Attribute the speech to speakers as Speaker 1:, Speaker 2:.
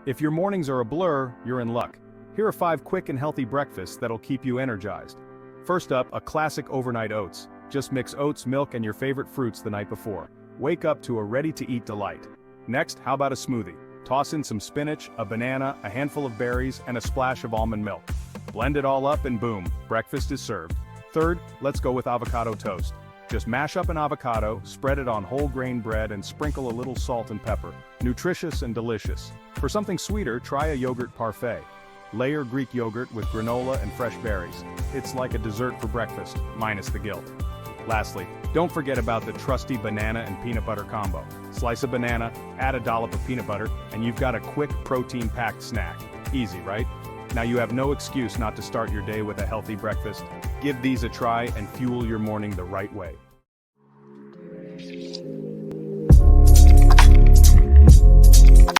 Speaker 1: If your mornings are a blur, you're in luck. Here are 5 quick and healthy breakfasts that'll keep you energized. First up, a classic overnight oats. Just mix oats, milk, and your favorite fruits the night before. Wake up to a ready-to-eat delight. Next, how about a smoothie? Toss in some spinach, a banana, a handful of berries, and a splash of almond milk. Blend it all up and boom, breakfast is served. Third, let's go with avocado toast. Just mash up an avocado, spread it on whole grain bread, and sprinkle a little salt and pepper. Nutritious and delicious. For something sweeter, try a yogurt parfait. Layer Greek yogurt with granola and fresh berries. It's like a dessert for breakfast, minus the guilt. Lastly, don't forget about the trusty banana and peanut butter combo. Slice a banana, add a dollop of peanut butter, and you've got a quick, protein-packed snack. Easy, right? Now you have no excuse not to start your day with a healthy breakfast. Give these a try and fuel your morning the right way.